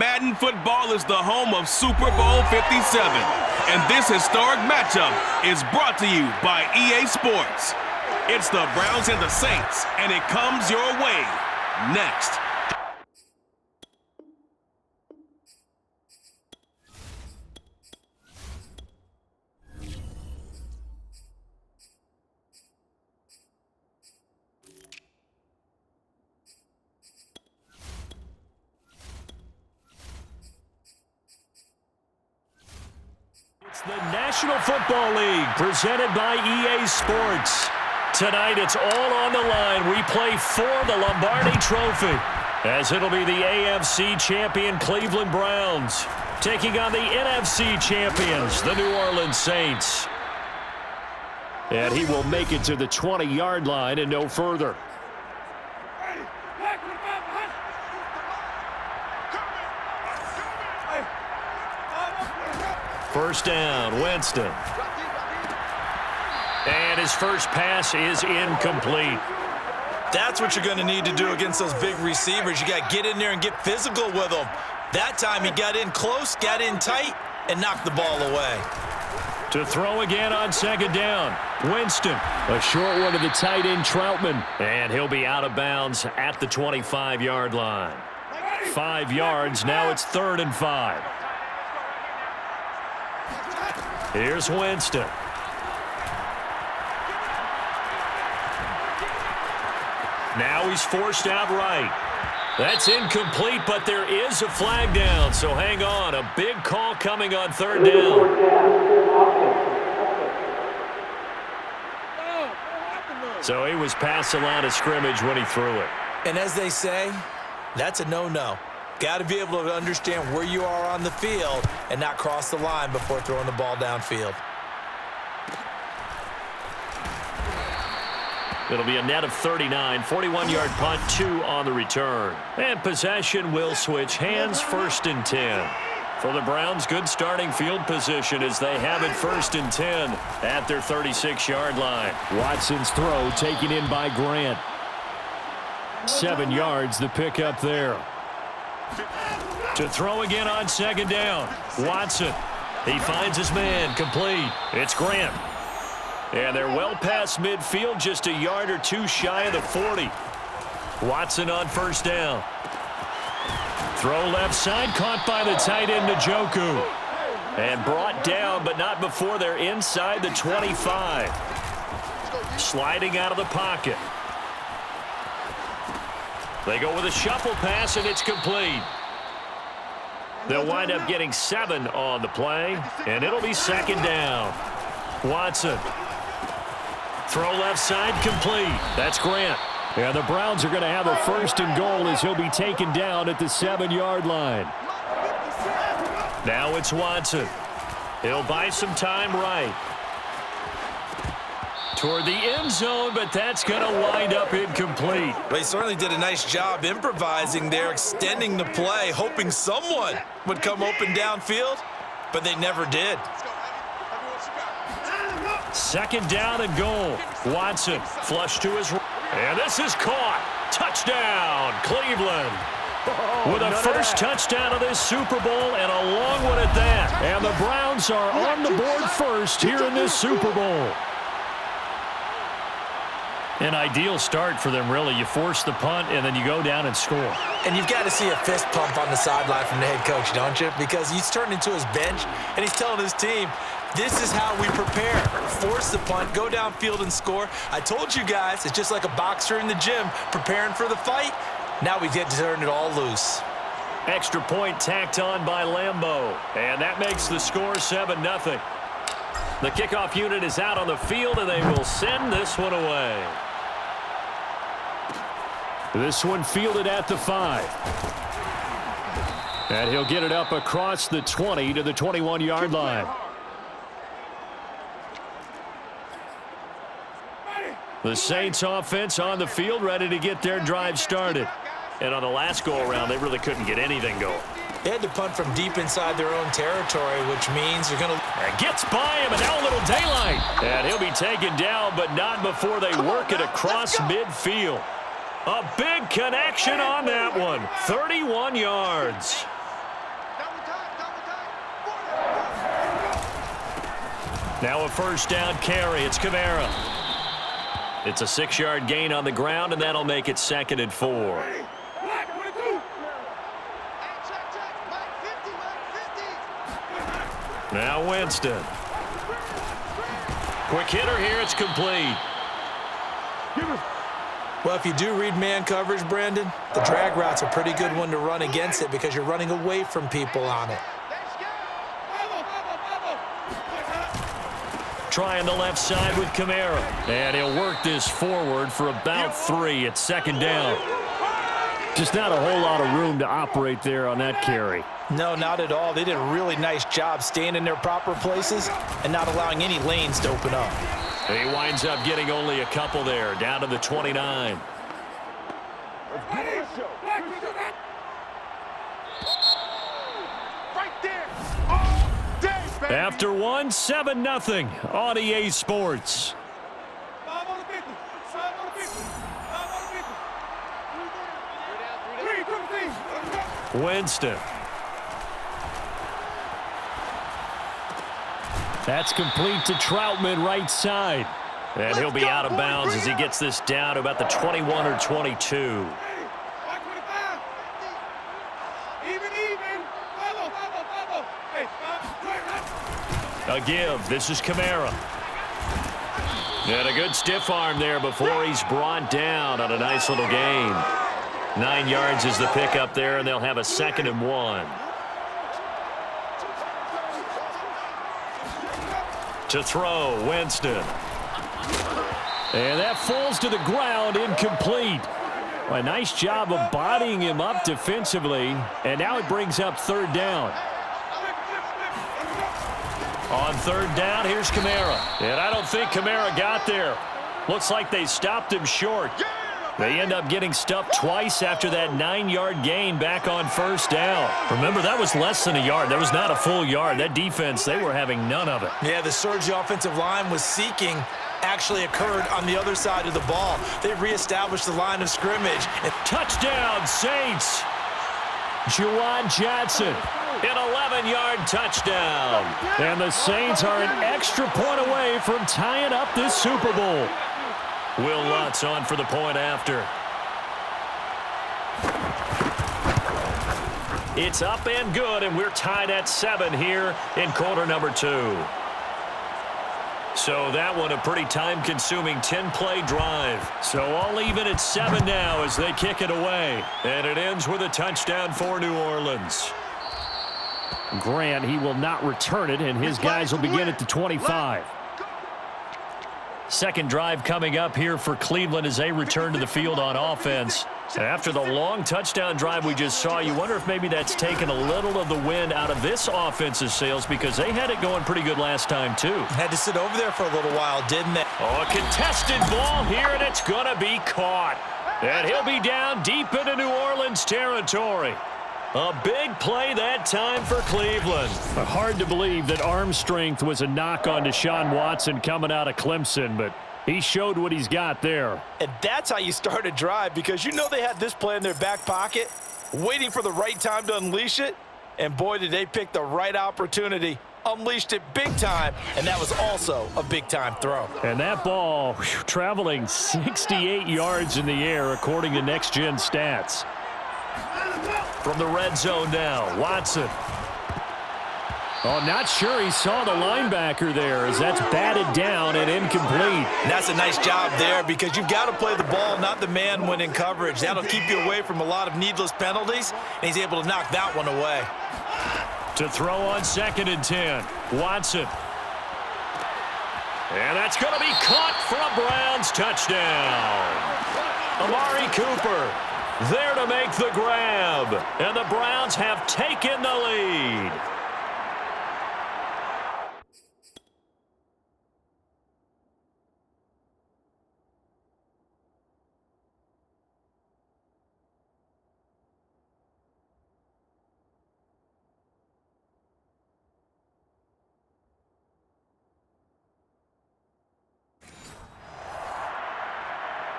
Madden football is the home of Super Bowl 57. And this historic matchup is brought to you by EA Sports. It's the Browns and the Saints, and it comes your way next. It's the National Football League presented by EA Sports. Tonight it's all on the line. We play for the Lombardi Trophy, as it'll be the AFC champion Cleveland Browns taking on the NFC champions, the New Orleans Saints. And he will make it to the 20-yard line and no further. First down, Winston. And his first pass is incomplete. That's what you're going to need to do against those big receivers. You got to get in there and get physical with them. That time he got in close, got in tight, and knocked the ball away. To throw again on second down, Winston. A short one to the tight end, Troutman. And he'll be out of bounds at the 25-yard line. 5 yards, now it's 3rd and 5. Here's Winston. Now he's forced out right. That's incomplete, but there is a flag down, so hang on. A big call coming on 3rd down. So he was past the line of scrimmage when he threw it. And as they say, that's a no-no. Got to be able to understand where you are on the field and not cross the line before throwing the ball downfield. It'll be a net of 39, 41-yard punt, 2 on the return. And possession will switch hands, 1st and 10. For the Browns, good starting field position as they have it 1st and 10 at their 36-yard line. Watson's throw taken in by Grant. 7 yards, the pickup there. To throw again on second down, Watson. He finds his man, complete. It's Grant. And they're well past midfield, just a yard or 2 shy of the 40. Watson on 1st down. Throw left side, caught by the tight end, Njoku. And brought down, but not before they're inside the 25. Sliding out of the pocket. They go with a shuffle pass, and it's complete. They'll wind up getting 7 on the play, and it'll be 2nd down. Watson. Throw left side, complete. That's Grant. And the Browns are going to have a 1st and goal as he'll be taken down at the 7-yard line. Now it's Watson. He'll buy some time right. Toward the end zone, but that's going to wind up incomplete. Well, he certainly did a nice job improvising there, extending the play, hoping someone would come open downfield, but they never did. 2nd down and goal. Watson, flush to his right. And this is caught. Touchdown, Cleveland. With a first touchdown of this Super Bowl and a long one at that. And the Browns are on the board first here in this Super Bowl. An ideal start for them, really. You force the punt, and then you go down and score. And you've got to see a fist pump on the sideline from the head coach, don't you? Because he's turned into his bench, and he's telling his team, this is how we prepare. Force the punt, go downfield and score. I told you guys, it's just like a boxer in the gym preparing for the fight. Now we get to turn it all loose. Extra point tacked on by Lambeau. And that makes the score 7-0. The kickoff unit is out on the field, and they will send this one away. This one fielded at the 5. And he'll get it up across the 20 to the 21-yard line. The Saints offense on the field, ready to get their drive started. And on the last go-around, they really couldn't get anything going. They had to punt from deep inside their own territory, which means you're going to... And gets by him, and now a little daylight. And he'll be taken down, but not before they work it across midfield. A big connection on that one. 31 yards. Now a first down carry. It's Kamara. It's a 6-yard gain on the ground, and that'll make it 2nd and 4. Now Winston. Quick hitter here. It's complete. Well, if you do read man coverage, Brandon, the drag route's a pretty good one to run against it because you're running away from people on it. Trying the left side with Kamara. And he'll work this forward for about 3. It's 2nd down. Just not a whole lot of room to operate there on that carry. No, not at all. They did a really nice job staying in their proper places and not allowing any lanes to open up. He winds up getting only a couple there, down to the 29. After one, 7-0 on EA Sports. Winston. That's complete to Troutman, right side. And he'll be out of bounds as he gets this down to about the 21 or 22. A give. This is Kamara. And a good stiff arm there before he's brought down on a nice little gain. 9 yards is the pickup there, and they'll have a 2nd and 1. To throw, Winston. And that falls to the ground, incomplete. A nice job of bodying him up defensively, and now it brings up 3rd down. On 3rd down, here's Kamara. And I don't think Kamara got there. Looks like they stopped him short. They end up getting stuffed twice after that 9-yard gain back on 1st down. Remember, that was less than a yard. That was not a full yard. That defense, they were having none of it. Yeah, the surge the offensive line was seeking actually occurred on the other side of the ball. They reestablished the line of scrimmage. Touchdown, Saints. Juwan Johnson. An 11-yard touchdown. And the Saints are an extra point away from tying up this Super Bowl. Will Lutz on for the point after. It's up and good, and we're tied at 7 here in quarter number 2. So that one a pretty time-consuming 10-play drive. So all even at 7 now as they kick it away. And it ends with a touchdown for New Orleans. Grant, he will not return it, and his guys will begin at the 25. Second drive coming up here for Cleveland as they return to the field on offense. After the long touchdown drive we just saw, you wonder if maybe that's taken a little of the wind out of this offense's sails because they had it going pretty good last time, too. Had to sit over there for a little while, didn't they? Oh, a contested ball here, and it's going to be caught. And he'll be down deep into New Orleans territory. A big play that time for Cleveland. Hard to believe that arm strength was a knock on Deshaun Watson coming out of Clemson, but he showed what he's got there. And that's how you start a drive because you know they had this play in their back pocket, waiting for the right time to unleash it. And boy, did they pick the right opportunity. Unleashed it big time, and that was also a big-time throw. And that ball traveling 68 yards in the air, according to Next Gen Stats. From the red zone now, Watson. Oh, not sure he saw the linebacker there as that's batted down and incomplete. And that's a nice job there because you've got to play the ball, not the man when in coverage. That'll keep you away from a lot of needless penalties, and he's able to knock that one away. To throw on 2nd and 10, Watson. And that's going to be caught for a Browns touchdown. Amari Cooper there to make the grab. And the Browns have taken the lead.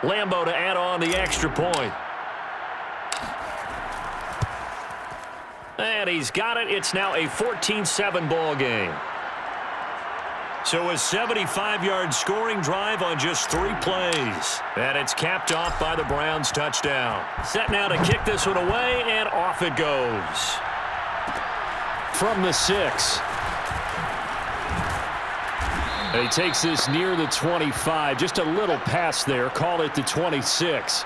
Lambeau to add on the extra point. And he's got it. It's now a 14-7 ball game. So a 75-yard scoring drive on just 3 plays. And it's capped off by the Browns touchdown. Set now to kick this one away, and off it goes. From the 6. He takes this near the 25. Just a little pass there. Call it the 26.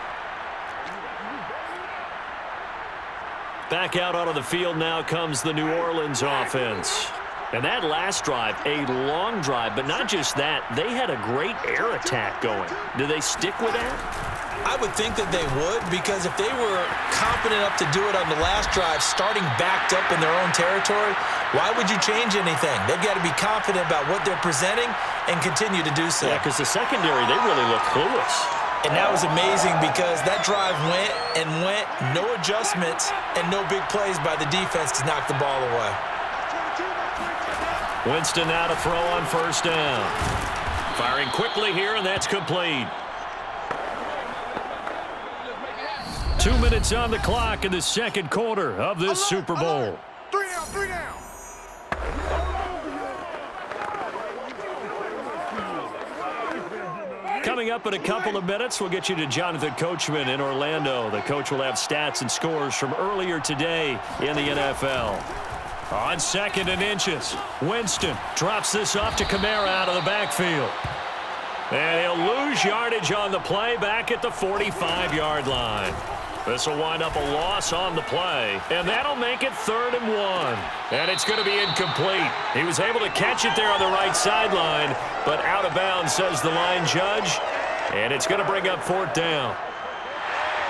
Back out onto the field now comes the New Orleans offense. And that last drive, a long drive, but not just that. They had a great air attack going. Do they stick with that? I would think that they would, because if they were confident enough to do it on the last drive, starting backed up in their own territory, why would you change anything? They've got to be confident about what they're presenting and continue to do so. Yeah, because the secondary, they really look clueless. And that was amazing because that drive went and went, no adjustments and no big plays by the defense to knock the ball away. Winston now to throw on first down. Firing quickly here, and that's complete. 2 minutes on the clock in the second quarter of this Super Bowl. 3 down. Coming up in a couple of minutes, we'll get you to Jonathan Coachman in Orlando. The coach will have stats and scores from earlier today in the NFL. On 2nd and inches, Winston drops this off to Kamara out of the backfield. And he'll lose yardage on the play back at the 45-yard line. This will wind up a loss on the play, and that'll make it 3rd and 1. And it's going to be incomplete. He was able to catch it there on the right sideline, but out of bounds, says the line judge, and it's going to bring up 4th down.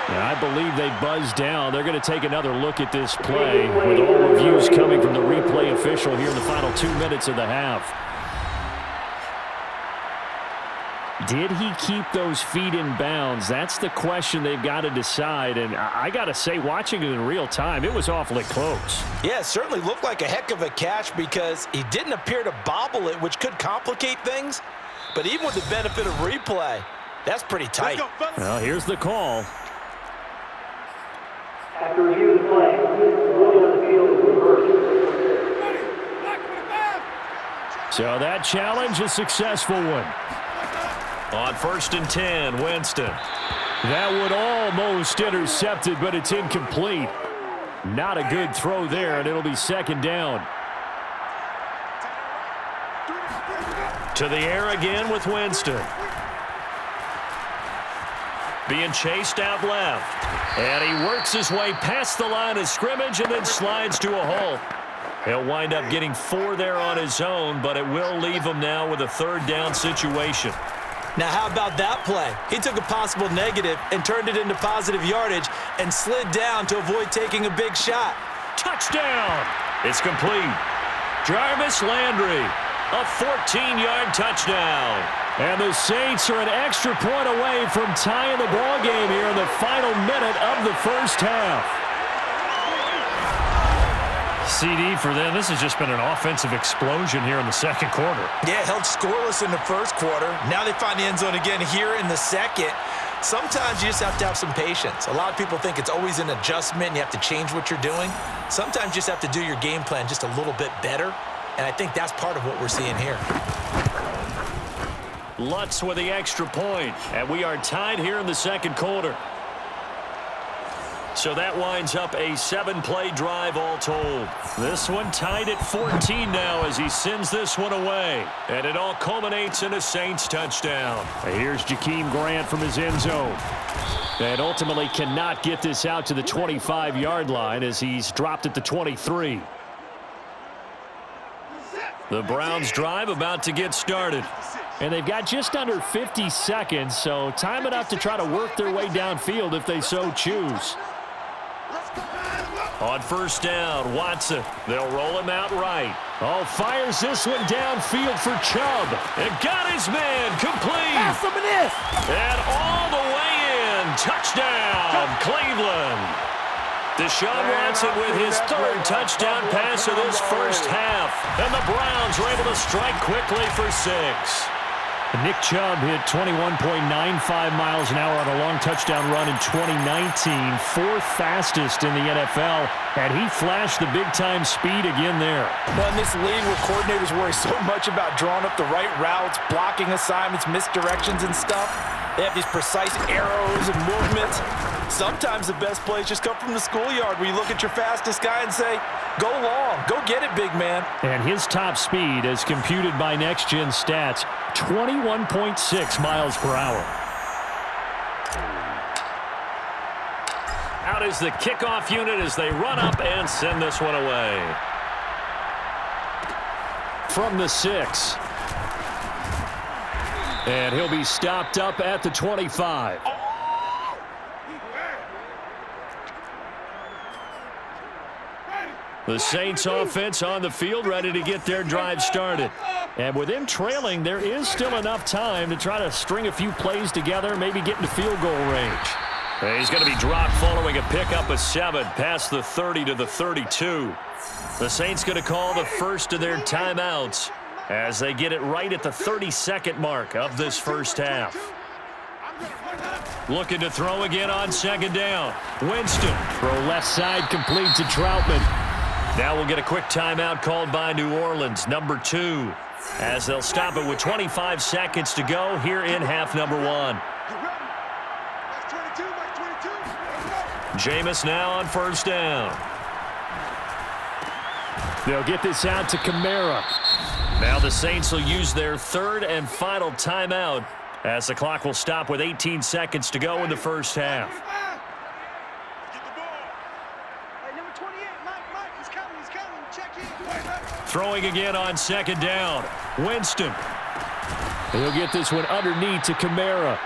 I believe they buzzed down. They're going to take another look at this play with all reviews coming from the replay official here in the final 2 minutes of the half. Did he keep those feet in bounds? That's the question they've got to decide. And I got to say, watching it in real time, it was awfully close. Yeah, it certainly looked like a heck of a catch because he didn't appear to bobble it, which could complicate things. But even with the benefit of replay, that's pretty tight. Well, here's the call. After review of the play, ruling on the field is reversed. So that challenge, a successful one. On 1st and 10, Winston. That would almost intercepted, but it's incomplete. Not a good throw there, and it'll be 2nd down. To the air again with Winston. Being chased out left. And he works his way past the line of scrimmage and then slides to a halt. He'll wind up getting 4 there on his own, but it will leave him now with a 3rd down situation. Now, how about that play? He took a possible negative and turned it into positive yardage and slid down to avoid taking a big shot. Touchdown! It's complete. Jarvis Landry, a 14-yard touchdown. And the Saints are an extra point away from tying the ball game here in the final minute of the first half. CD for them. This has just been an offensive explosion here in the second quarter. Yeah, held scoreless in the first quarter. Now they find the end zone again here in the second. Sometimes you just have to have some patience. A lot of people think it's always an adjustment and you have to change what you're doing. Sometimes you just have to do your game plan just a little bit better, and I think that's part of what we're seeing here. Lutz with the extra point, and we are tied here in the second quarter. So that winds up a 7-play drive all told. This one tied at 14 now as he sends this one away. And it all culminates in a Saints touchdown. Here's Jakeem Grant from his end zone. And ultimately cannot get this out to the 25-yard line as he's dropped at the 23. The Browns drive about to get started. And they've got just under 50 seconds, so time enough to try to work their way downfield if they so choose. On first down, Watson. They'll roll him out right. Oh, fires this one downfield for Chubb. And got his man complete. And all the way in. Touchdown, Cleveland. Deshaun Watson with his 3rd touchdown pass of this first half. And the Browns are able to strike quickly for 6. Nick Chubb hit 21.95 miles an hour on a long touchdown run in 2019, fourth fastest in the NFL, and he flashed the big-time speed again there. Well, in this league where coordinators worry so much about drawing up the right routes, blocking assignments, misdirections and stuff, they have these precise arrows and movements. Sometimes the best plays just come from the schoolyard where you look at your fastest guy and say, go long, go get it, big man. And his top speed, as computed by Next Gen Stats, 21.6 miles per hour. Out is the kickoff unit as they run up and send this one away. From the 6. And he'll be stopped up at the 25. The Saints offense on the field, ready to get their drive started. And with him trailing, there is still enough time to try to string a few plays together, maybe get into field goal range. And he's going to be dropped following a pickup of 7 past the 30 to the 32. The Saints going to call the first of their timeouts as they get it right at the 32nd mark of this first half. Looking to throw again on second down. Winston. Throw left side complete to Troutman. Now we'll get a quick timeout called by New Orleans, number 2, as they'll stop it with 25 seconds to go here in half number 1. Jameis now on first down. They'll get this out to Kamara. Now the Saints will use their third and final timeout as the clock will stop with 18 seconds to go in the first half. Throwing again on second down. Winston. He'll get this one underneath to Kamara.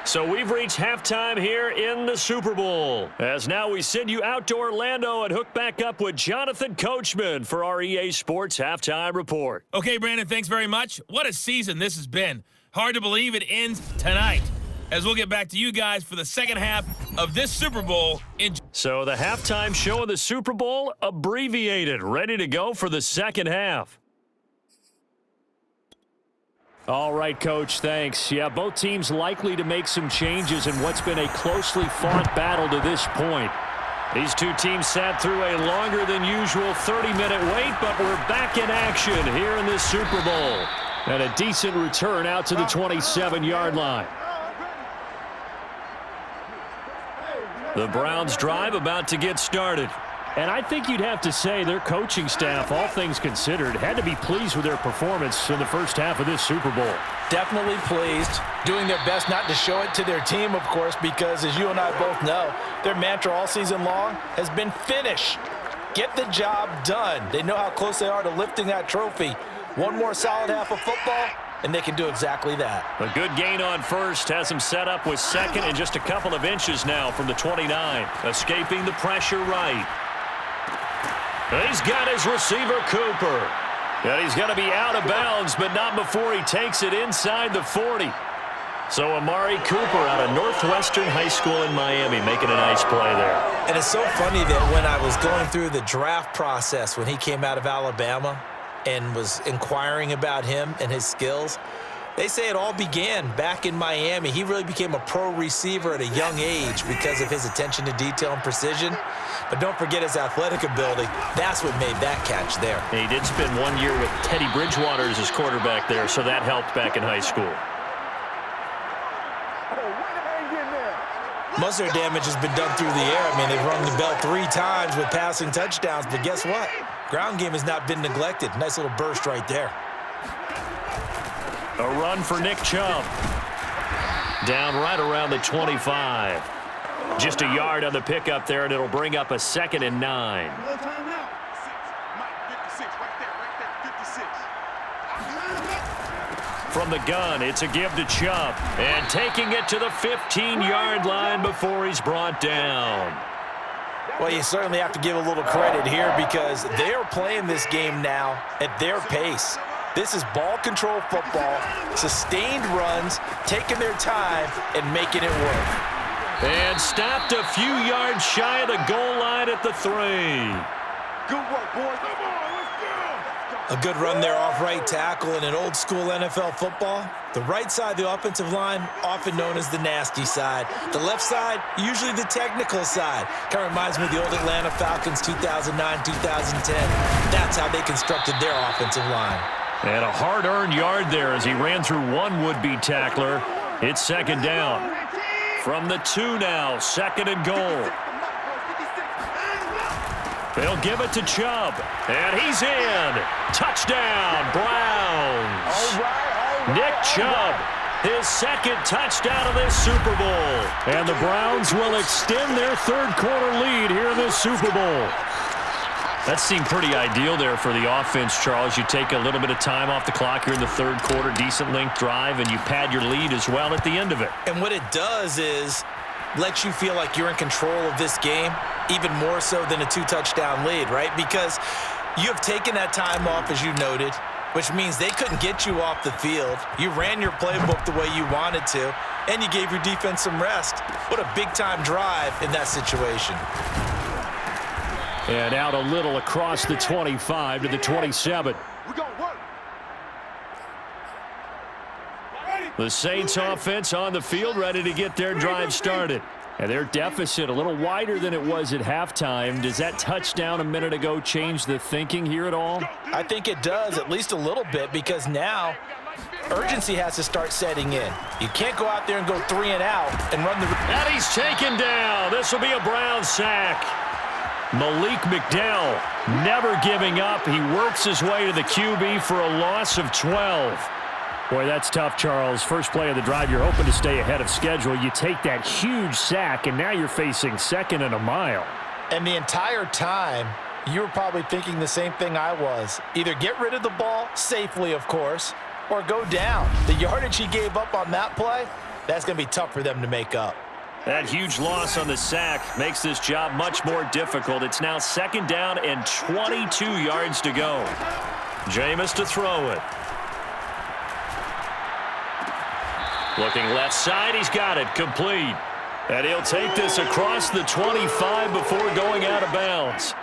So we've reached halftime here in the Super Bowl. As now we send you out to Orlando and hook back up with Jonathan Coachman for our EA Sports Halftime Report. Okay, Brandon, thanks very much. What a season this has been. Hard to believe it ends tonight, as we'll get back to you guys for the second half of this Super Bowl. So the halftime show of the Super Bowl abbreviated, ready to go for the second half. All right, Coach, thanks. Yeah, both teams likely to make some changes in what's been a closely fought battle to this point. These two teams sat through a longer than usual 30-minute wait, but we're back in action here in this Super Bowl. And a decent return out to the 27-yard line. The Browns drive about to get started. And I think you'd have to say their coaching staff, all things considered, had to be pleased with their performance in the first half of this Super Bowl. Definitely pleased, doing their best not to show it to their team, of course, because as you and I both know, their mantra all season long has been finish. Get the job done. They know how close they are to lifting that trophy. One more solid half of football, and they can do exactly that. A good gain on first has him set up with second and just a couple of inches now from the 29, escaping the pressure right. He's got his receiver, Cooper. And he's going to be out of bounds, but not before he takes it inside the 40. So Amari Cooper out of Northwestern High School in Miami making a nice play there. And it's so funny that when I was going through the draft process when he came out of Alabama and was inquiring about him and his skills, they say it all began back in Miami. He really became a pro receiver at a young age because of his attention to detail and precision. But don't forget his athletic ability. That's what made that catch there. He did spend 1 year with Teddy Bridgewater as his quarterback there, so that helped back in high school. Most of their damage has been done through the air. I mean, they've rung the bell 3 times with passing touchdowns, but guess what? Ground game has not been neglected. Nice little burst right there. A run for Nick Chubb. Down right around the 25. Just a yard on the pickup there, and it'll bring up a 2nd and 9. From the gun, it's a give to Chubb. And taking it to the 15-yard line before he's brought down. Well, you certainly have to give a little credit here because they are playing this game now at their pace. This is ball control football, sustained runs, taking their time and making it work. And stopped a few yards shy of the goal line at the 3. Good work, boys. Come on, let's go. A good run there off right tackle in an old-school NFL football. The right side of the offensive line, often known as the nasty side. The left side, usually the technical side. Kind of reminds me of the old Atlanta Falcons 2009, 2010. That's how they constructed their offensive line. And a hard-earned yard there as he ran through one would-be tackler. It's second down. From the 2 now, second and goal. They'll give it to Chubb, and he's in. Touchdown, Browns. All right. Nick Chubb, his second touchdown of this Super Bowl. And the Browns will extend their third-quarter lead here in this Super Bowl. That seemed pretty ideal there for the offense, Charles. You take a little bit of time off the clock here in the third quarter, decent length drive, and you pad your lead as well at the end of it. And what it does is let you feel like you're in control of this game, even more so than a 2-touchdown lead, right? Because you have taken that time off, as you noted, which means they couldn't get you off the field. You ran your playbook the way you wanted to, and you gave your defense some rest. What a big-time drive in that situation. And out a little across the 25 to the 27. The Saints offense on the field, ready to get their drive started. And their deficit a little wider than it was at halftime. Does that touchdown a minute ago change the thinking here at all? I think it does, at least a little bit, because now urgency has to start setting in. You can't go out there and go 3 and out and run the... And he's taken down. This will be a Brown sack. Malik McDowell never giving up. He works his way to the QB for a loss of 12. Boy, that's tough, Charles. First play of the drive, you're hoping to stay ahead of schedule. You take that huge sack, and now you're facing second and a mile. And the entire time, you were probably thinking the same thing I was. Either get rid of the ball, safely, of course, or go down. The yardage he gave up on that play, that's going to be tough for them to make up. That huge loss on the sack makes this job much more difficult. It's now second down and 22 yards to go. Jameis to throw it. Looking left side, he's got it, complete. And he'll take this across the 25 before going out of bounds.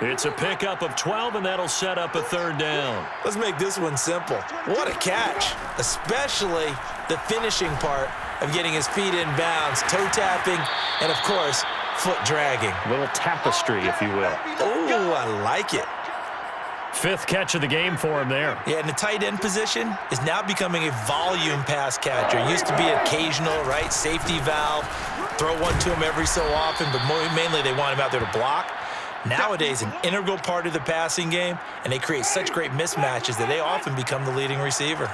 It's a pickup of 12, and that'll set up a third down. Let's make this one simple. What a catch, especially the finishing part of getting his feet in bounds, toe tapping, and, of course, foot dragging. A little tapestry, if you will. Oh, I like it. Fifth catch of the game for him there. Yeah, and the tight end position is now becoming a volume pass catcher. It used to be occasional, right, safety valve, throw one to him every so often, but mainly they want him out there to block. Nowadays, an integral part of the passing game, and they create such great mismatches that they often become the leading receiver.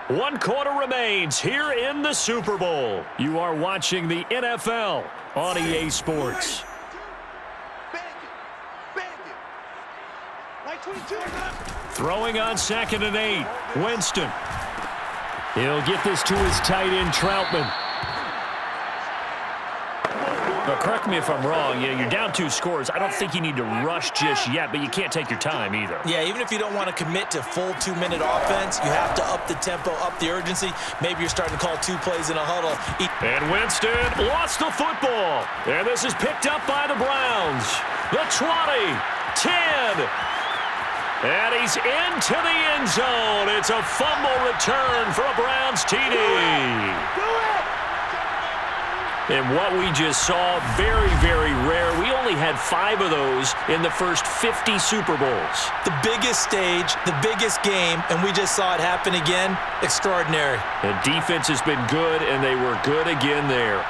One quarter remains here in the Super Bowl. You are watching the NFL on EA Sports. Throwing on 2nd and 8. Winston. He'll get this to his tight end, Troutman. Now, correct me if I'm wrong. Yeah, you're down 2 scores. I don't think you need to rush just yet, but you can't take your time either. Yeah, even if you don't want to commit to full 2-minute offense, you have to up the tempo, up the urgency. Maybe you're starting to call 2 plays in a huddle. And Winston lost the football. And this is picked up by the Browns. The 20, 10. And he's into the end zone. It's a fumble return for a Browns TD. And what we just saw, very, very rare. We only had 5 of those in the first 50 Super Bowls. The biggest stage, the biggest game, and we just saw it happen again. Extraordinary. The defense has been good, and they were good again there.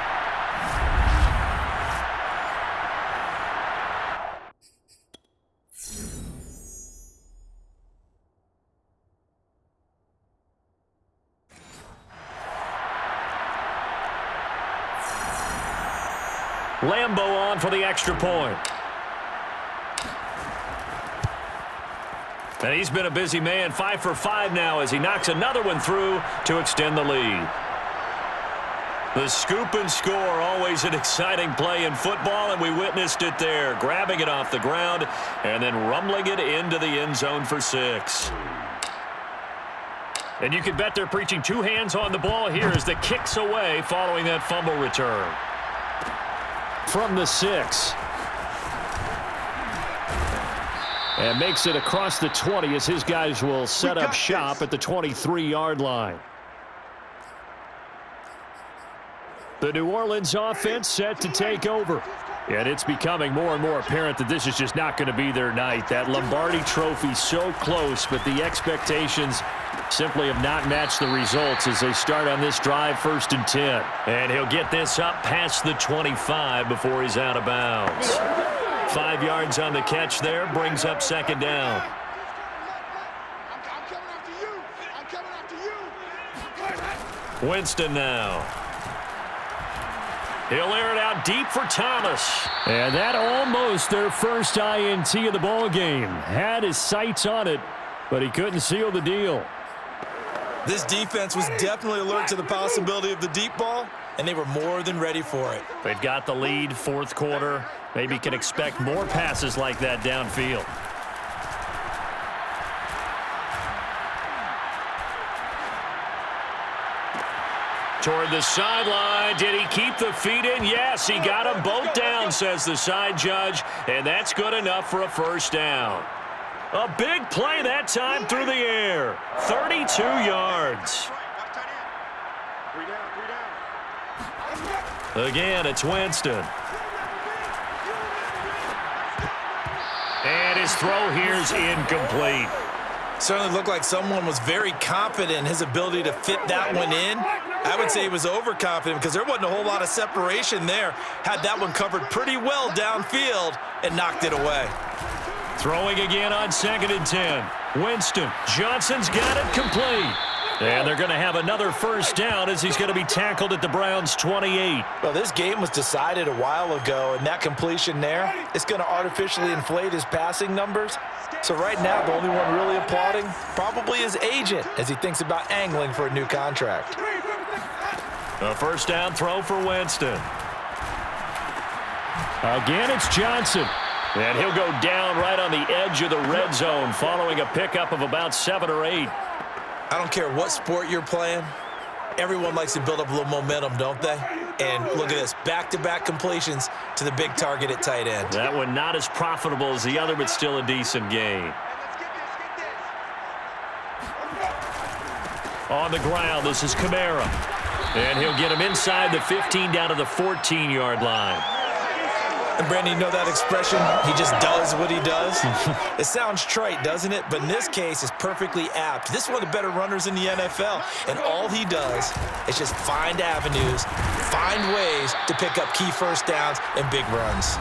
Lambo on for the extra point. And he's been a busy man, 5 for 5 now as he knocks another one through to extend the lead. The scoop and score, always an exciting play in football, and we witnessed it there, grabbing it off the ground and then rumbling it into the end zone for 6. And you can bet they're preaching 2 hands on the ball here as the kick's away following that fumble return. from the 6. And makes it across the 20 as his guys will set up shop at the 23-yard line. The New Orleans offense set to take over. And it's becoming more and more apparent that this is just not going to be their night. That Lombardi trophy so close, but the expectations simply have not matched the results as they start on this drive 1st and 10. And he'll get this up past the 25 before he's out of bounds. 5 yards on the catch there, brings up 2nd down. Winston now. He'll air it out deep for Thomas. And that almost their first INT of the ball game. Had his sights on it, but he couldn't seal the deal. This defense was definitely alert to the possibility of the deep ball, and they were more than ready for it. They've got the lead, 4th quarter. Maybe can expect more passes like that downfield. Toward the sideline. Did he keep the feet in? Yes, he got them both down, says the side judge, and that's good enough for a 1st down. A big play that time through the air. 32 yards. Again, it's Winston. And his throw here's incomplete. Certainly looked like someone was very confident in his ability to fit that one in. I would say he was overconfident because there wasn't a whole lot of separation there. Had that one covered pretty well downfield and knocked it away. Throwing again on 2nd and 10. Winston. Johnson's got it complete. And they're going to have another 1st down as he's going to be tackled at the Browns' 28. Well, this game was decided a while ago, and that completion there is going to artificially inflate his passing numbers. So right now, the only one really applauding probably his agent as he thinks about angling for a new contract. A 1st down throw for Winston. Again, it's Johnson. And he'll go down right on the edge of the red zone following a pickup of about 7 or 8. I don't care what sport you're playing. Everyone likes to build up a little momentum, don't they? And look at this, back-to-back completions to the big target at tight end. That one not as profitable as the other, but still a decent gain. On the ground, this is Kamara. And he'll get him inside the 15 down to the 14-yard line. And Brandon, you know that expression? He just does what he does. It sounds trite, doesn't it? But in this case, it's perfectly apt. This is one of the better runners in the NFL. And all he does is just find avenues, find ways to pick up key 1st downs and big runs.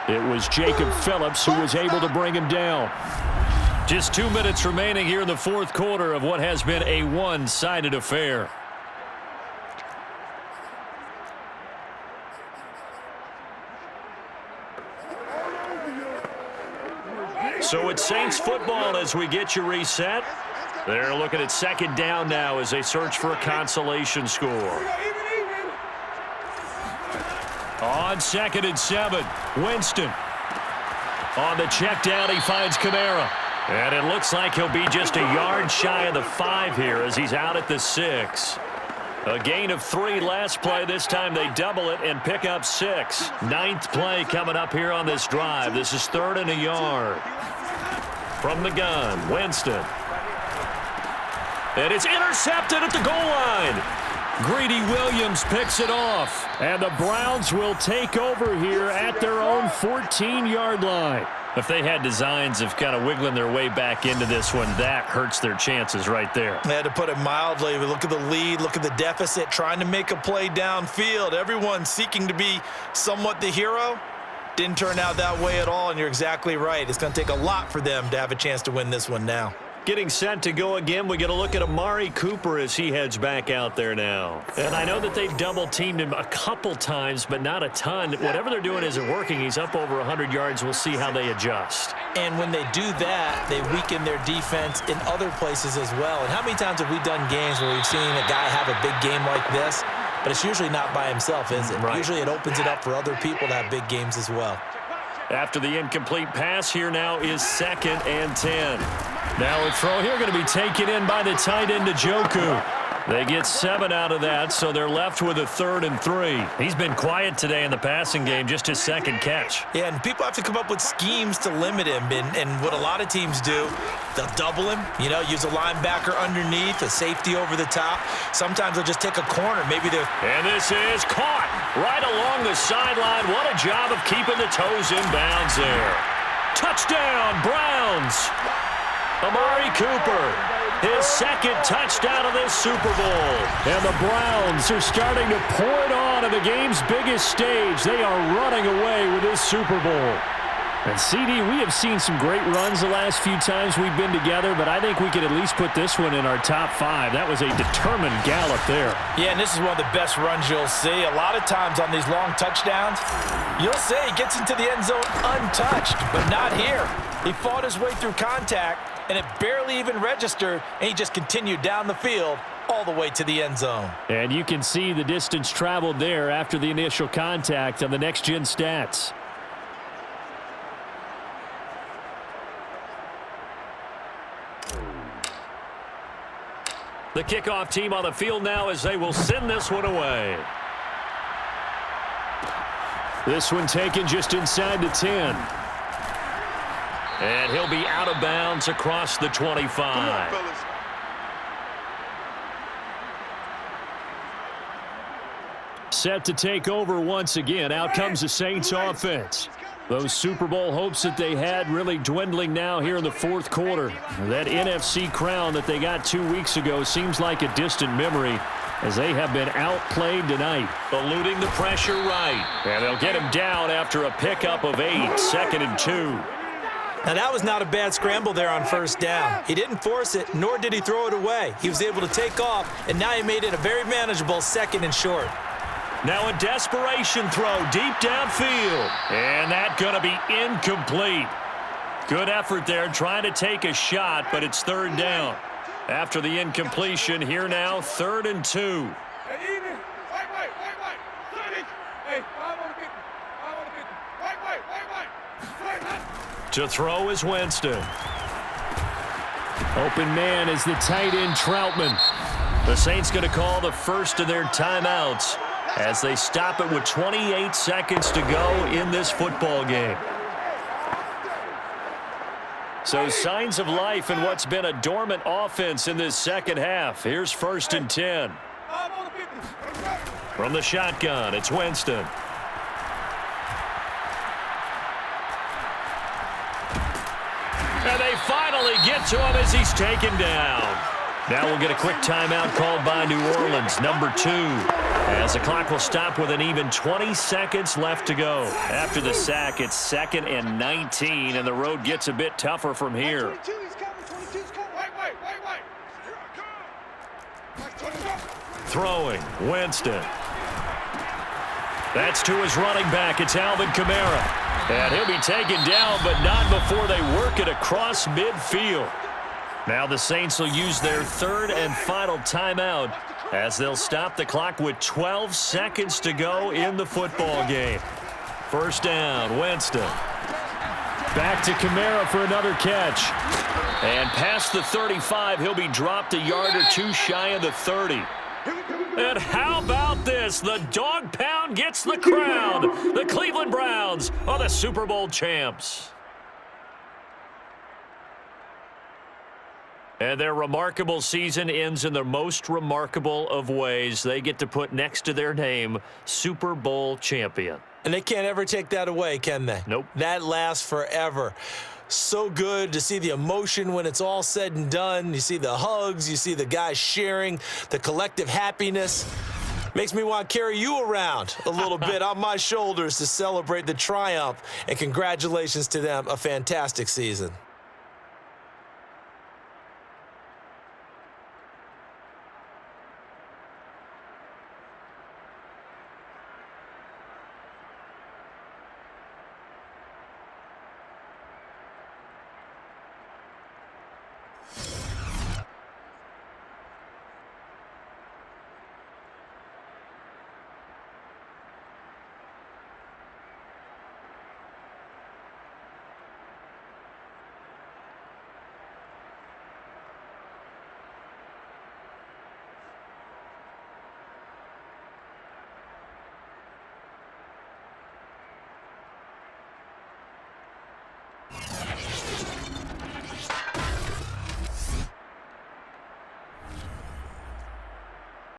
It was Jacob Phillips who was able to bring him down. Just 2 minutes remaining here in the 4th quarter of what has been a one-sided affair. So it's Saints football as we get you reset. They're looking at 2nd down now as they search for a consolation score. On 2nd and 7, Winston. On the check down, he finds Kamara. And it looks like he'll be just a yard shy of the 5 here as he's out at the 6. A gain of 3 last play. This time they double it and pick up 6. 9th play coming up here on this drive. This is 3rd and a yard. From the gun, Winston. And it's intercepted at the goal line. Greedy Williams picks it off. And the Browns will take over here at their own 14-yard line. If they had designs of kind of wiggling their way back into this one, that hurts their chances right there. They had to put it mildly. Look at the lead. Look at the deficit. Trying to make a play downfield. Everyone seeking to be somewhat the hero. Didn't turn out that way at all, and you're exactly right. It's going to take a lot for them to have a chance to win this one now. Getting set to go again. We get a look at Amari Cooper as he heads back out there now. And I know that they've double-teamed him a couple times, but not a ton. Whatever they're doing isn't working. He's up over 100 yards. We'll see how they adjust. And when they do that, they weaken their defense in other places as well. And how many times have we done games where we've seen a guy have a big game like this? But it's usually not by himself, is it? Right. Usually it opens it up for other people to have big games as well. After the incomplete pass, here now is 2nd and 10. Now a throw here going to be taken in by the tight end, Njoku. They get 7 out of that, so they're left with a 3rd and 3. He's been quiet today in the passing game, just his 2nd catch. Yeah, and people have to come up with schemes to limit him. And what a lot of teams do, they'll double him, use a linebacker underneath, a safety over the top. Sometimes they'll just take a corner. Maybe they're... And this is caught right along the sideline. What a job of keeping the toes in bounds there. Touchdown, Browns. Amari Cooper, his 2nd touchdown of this Super Bowl. And the Browns are starting to pour it on the game's biggest stage. They are running away with this Super Bowl. And CD, we have seen some great runs the last few times we've been together, but I think we could at least put this one in our top 5. That was a determined gallop there. Yeah, and this is one of the best runs you'll see. A lot of times on these long touchdowns, you'll see he gets into the end zone untouched, but not here. He fought his way through contact, and it barely even registered, and he just continued down the field all the way to the end zone. And you can see the distance traveled there after the initial contact on the next-gen stats. The kickoff team on the field now as they will send this one away. This one taken just inside the 10. And he'll be out of bounds across the 25. Set to take over once again. Out comes the Saints offense. Those Super Bowl hopes that they had really dwindling now here in the 4th quarter. That NFC crown that they got 2 weeks ago seems like a distant memory as they have been outplayed tonight. Eluding the pressure right. And they'll get him down after a pickup of 8, 2nd and 2. Now, that was not a bad scramble there on 1st down. He didn't force it, nor did he throw it away. He was able to take off, and now he made it a very manageable 2nd and short. Now a desperation throw deep downfield. And that going to be incomplete. Good effort there trying to take a shot, but it's 3rd down. After the incompletion, here now, 3rd and 2. To throw is Winston. Open man is the tight end Troutman. The Saints going to call the first of their timeouts as they stop it with 28 seconds to go in this football game. So signs of life in what's been a dormant offense in this 2nd half. Here's 1st and 10. From the shotgun, it's Winston. And they finally get to him as he's taken down. Now we'll get a quick timeout called by New Orleans, number 2. As the clock will stop with an even 20 seconds left to go. After the sack, it's 2nd and 19, and the road gets a bit tougher from here. Throwing, Winston. That's to his running back. It's Alvin Kamara. And he'll be taken down, but not before they work it across midfield. Now the Saints will use their 3rd and final timeout as they'll stop the clock with 12 seconds to go in the football game. 1st down, Winston. Back to Kamara for another catch. And past the 35, he'll be dropped a yard or 2 shy of the 30. And how about this? The dog pound gets the crown. The Cleveland Browns are the Super Bowl champs. And their remarkable season ends in the most remarkable of ways. They get to put next to their name, Super Bowl champion. And they can't ever take that away, can they? Nope. That lasts forever. So good to see the emotion when it's all said and done. You see the hugs, you see the guys sharing, the collective happiness. Makes me want to carry you around a little bit on my shoulders to celebrate the triumph. And congratulations to them, a fantastic season.